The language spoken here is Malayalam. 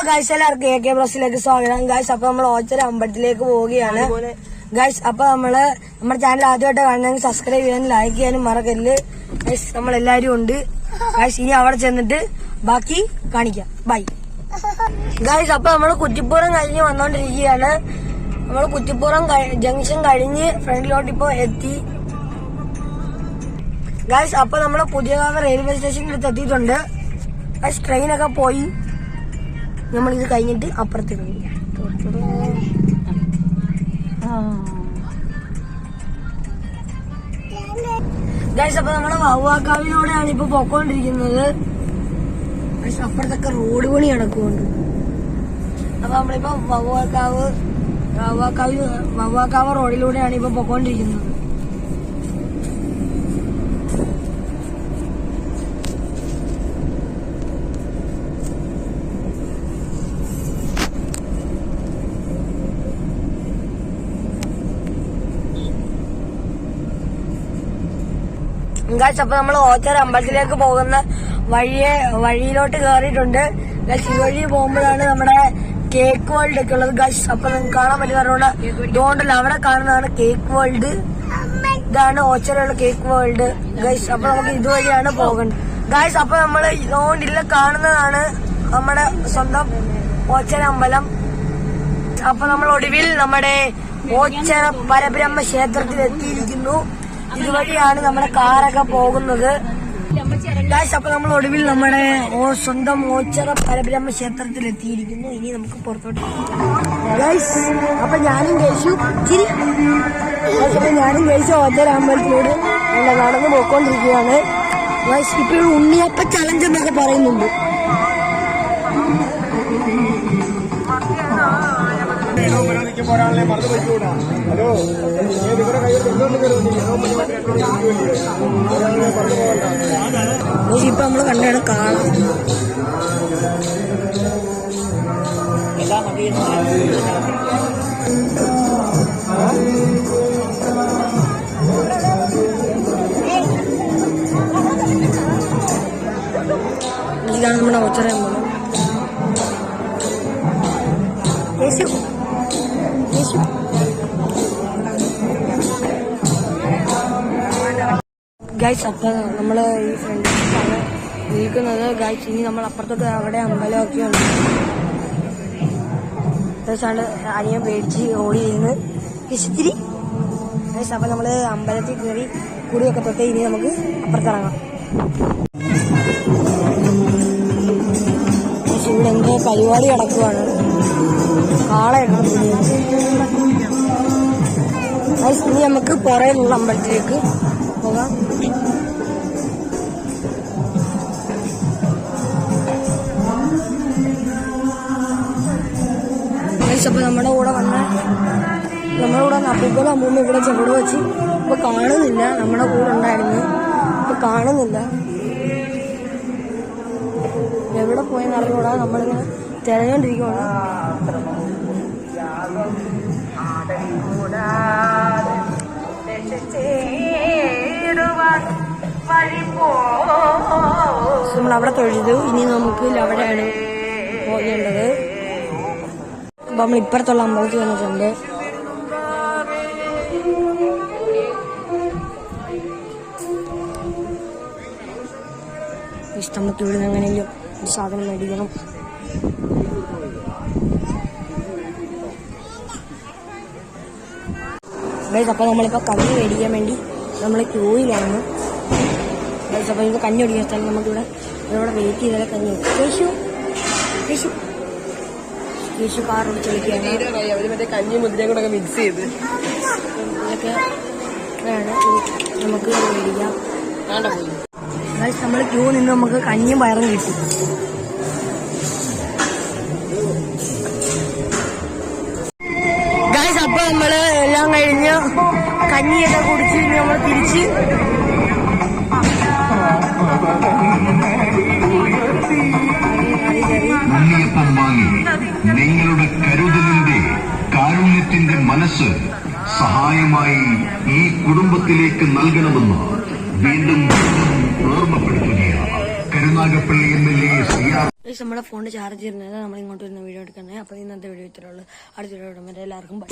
ഗൈസ് എല്ലാവർക്കും AK Plus സ്വാഗതം ഗൈസ്. അപ്പൊ നമ്മൾ ഓച്ചറ അമ്പലത്തിലേക്ക് പോവുകയാണ് ഗൈസ്. അപ്പൊ നമ്മുടെ ചാനൽ ആദ്യമായിട്ട് കാണണമെങ്കിൽ സബ്സ്ക്രൈബ് ചെയ്യാനും ലൈക്ക് ചെയ്യാനും മറക്കല്ല് ഗൈസ്. നമ്മളെല്ലാരും ഉണ്ട് ഗൈസ്. ഇനി അവിടെ ചെന്നിട്ട് ബാക്കി കാണിക്കാം. Bye guys. അപ്പൊ നമ്മള് കുറ്റിപ്പുറം കഴിഞ്ഞ് വന്നോണ്ടിരിക്കുകയാണ്. നമ്മള് കുറ്റിപ്പുറം ജംഗ്ഷൻ കഴിഞ്ഞ് ഫ്രണ്ടിലോട്ട് ഇപ്പൊ എത്തി ഗൈസ്. അപ്പൊ നമ്മള് പുതിയകാവ് റെയിൽവേ സ്റ്റേഷനിൽ എത്തിയിട്ടുണ്ട് ഗൈസ്. ട്രെയിനൊക്കെ പോയി. നമ്മളിത് കഴിഞ്ഞിട്ട് അപ്പുറത്ത് ഗൈസ്. അപ്പൊ നമ്മള് വവ്വാക്കാവിലൂടെയാണ് ഇപ്പൊ പൊക്കോണ്ടിരിക്കുന്നത് ഗൈസ്. അപ്പുറത്തൊക്കെ റോഡ് പണി നടക്കുന്നുണ്ട്. അപ്പൊ നമ്മളിപ്പോ വവ്വാക്കാവ് റോഡിലൂടെയാണ് ഇപ്പൊ പൊക്കോണ്ടിരിക്കുന്നത്. ഗൈസ്. അപ്പൊ നമ്മൾ ഓച്ചറ അമ്പലത്തിലേക്ക് പോകുന്ന വഴിയിലോട്ട് കയറിയിട്ടുണ്ട് ഗൈസ്. ഈ വഴി പോകുമ്പോഴാണ് നമ്മുടെ കേക്ക് വേൾഡ് ഒക്കെ ഉള്ളത് ഗൈസ്. അപ്പൊ നിങ്ങൾക്ക് കാണാൻ പറ്റുന്നവരോട് ഇതുകൊണ്ടല്ല അവിടെ കാണുന്നതാണ് കേക്ക് വേൾഡ്. ഇതാണ് ഓച്ചറയുള്ള കേക്ക് വേൾഡ് ഗൈസ്. അപ്പൊ നമുക്ക് ഇതുവഴിയാണ് പോകേണ്ടത് ഗൈസ്. അപ്പൊ നമ്മള് ഇതുകൊണ്ടില്ല കാണുന്നതാണ് നമ്മുടെ സ്വന്തം ഓച്ചറ അമ്പലം. അപ്പൊ നമ്മൾ ഒടുവിൽ നമ്മുടെ ഓച്ചറ പരബ്രഹ്മ ക്ഷേത്രത്തിൽ എത്തിയിരിക്കുന്നു. ഇതുവഴിയാണ് നമ്മുടെ കാറൊക്കെ പോകുന്നത് ഗൈസ്. അപ്പൊ നമ്മൾ ഒടുവിൽ നമ്മുടെ സ്വന്തം ഓച്ചറ പരബ്രഹ്മ ക്ഷേത്രത്തിൽ എത്തിയിരിക്കുന്നു. ഇനി നമുക്ക് പുറത്തോട്ട് ഗൈസ്. അപ്പൊ ഞാനും കഴിച്ചു ഓച്ചറ അമ്പലത്തിലൂടെ നടന്ന് പോയിക്കൊണ്ടിരിക്കുകയാണ് ഗൈസ്. ഇപ്പൊ ഉണ്ണിയപ്പ ചലഞ്ച് എന്നൊക്കെ പറയുന്നുണ്ട്. ഹലോ ഇപ്പൊ നമ്മള് കണ്ടാണ് കാണാം. ഇതാണ് നമ്മുടെ ഓച്ചറ അമ്പലം. ഗൈസ്. അപ്പൊ നമ്മള് ഈ ഫ്രണ്ടിലാണ് നിൽക്കുന്നത് ഗൈസ്. ഇനി നമ്മൾ അപ്പുറത്തൊക്കെ അവിടെ അമ്പലമൊക്കെ ഉണ്ട് ഗൈസ്. അനിയൻ പേടിച്ച് ഓടി ഇരുന്ന് ഇച്ചിരി ഗൈസ്. അപ്പൊ നമ്മള് അമ്പലത്തിൽ കയറി കുടിയൊക്കെ തൊട്ട് ഇനി നമുക്ക് അപ്പുറത്തിറങ്ങാം. ഇവിടെ എന്തോ പരിപാടി നടക്കുവാണ്. കാളയൊക്കെ ഗൈസ്. ഇനി നമുക്ക് പുറയിലുള്ള അമ്പലത്തിലേക്ക് പോകാം. അപ്പൊ നമ്മുടെ കൂടെ വന്ന അപ്പൂപ്പനും അമ്മൂമ്മ ഇവിടെ ചെവിടെ വെച്ച് ഇപ്പൊ കാണുന്നില്ല. നമ്മുടെ കൂടെ ഉണ്ടായിരുന്നു, ഇപ്പൊ കാണുന്നില്ല. എവിടെ പോയെന്ന് അറിഞ്ഞൂടാ. നമ്മളിങ്ങനെ തിരഞ്ഞോണ്ടിരിക്കുവാണ്. നമ്മൾ അവിടെ തൊഴുതു. ഇനി നമുക്ക് അവിടെയാണ് പോകേണ്ടത്. അപ്പൊ നമ്മൾ ഇപ്പുറത്തുള്ള അമ്പലത്തിൽ വന്നിട്ടുണ്ട്. നമുക്ക് ഇവിടുന്ന് എങ്ങനെയും ഒരു സാധനം മേടിക്കണം. അപ്പൊ നമ്മളിപ്പോ കഞ്ഞി മേടിക്കാൻ വേണ്ടി നമ്മൾ ക്യൂയിലാണ്. അപ്പൊ ഇത് കഞ്ഞി ഒടിക്കാൻ സ്ഥലം നമുക്കിവിടെ വെയിറ്റ് ചെയ്താലേ കഞ്ഞി യേശു കാർ ഓടിച്ച് കളിക്കുകയാണ്. കഞ്ഞി മുദ്രയും കൂടെ മിക്സ് ചെയ്ത് ഇതൊക്കെ നമുക്ക് മേടിക്കാം. നമ്മൾ ക്യൂ നിന്ന് നമുക്ക് കഞ്ഞിയും പയറും കിട്ടും. ഗൈസ്. അപ്പൊ നമ്മള് എല്ലാം കഴിഞ്ഞ് കഞ്ഞിയൊക്കെ കുടിച്ച് നമ്മൾ തിരിച്ച് ഉണ്ണിയപ്പം വാങ്ങി നിങ്ങളുടെ കരുതലിന്റെ കാരുണ്യത്തിന്റെ മനസ്സ് സഹായമായി ഈ കുടുംബത്തിലേക്ക് നൽകണമെന്ന് വീണ്ടും ഓർമ്മപ്പെടുത്തുകയാണ്. കരുനാഗപ്പള്ളി MLA CR നമ്മുടെ ഫോണിൽ ചാർജ് ചെയ്യുന്നത് നമ്മൾ ഇങ്ങോട്ട് വരുന്ന വീഡിയോ എടുക്കുന്നത്. അപ്പോൾ ഇന്നത്തെ വീഡിയോ ഇത്രയുള്ളൂ. അടുത്ത വീഡിയോ ഇടുമ്പോൾ എല്ലാവർക്കും ബൈ.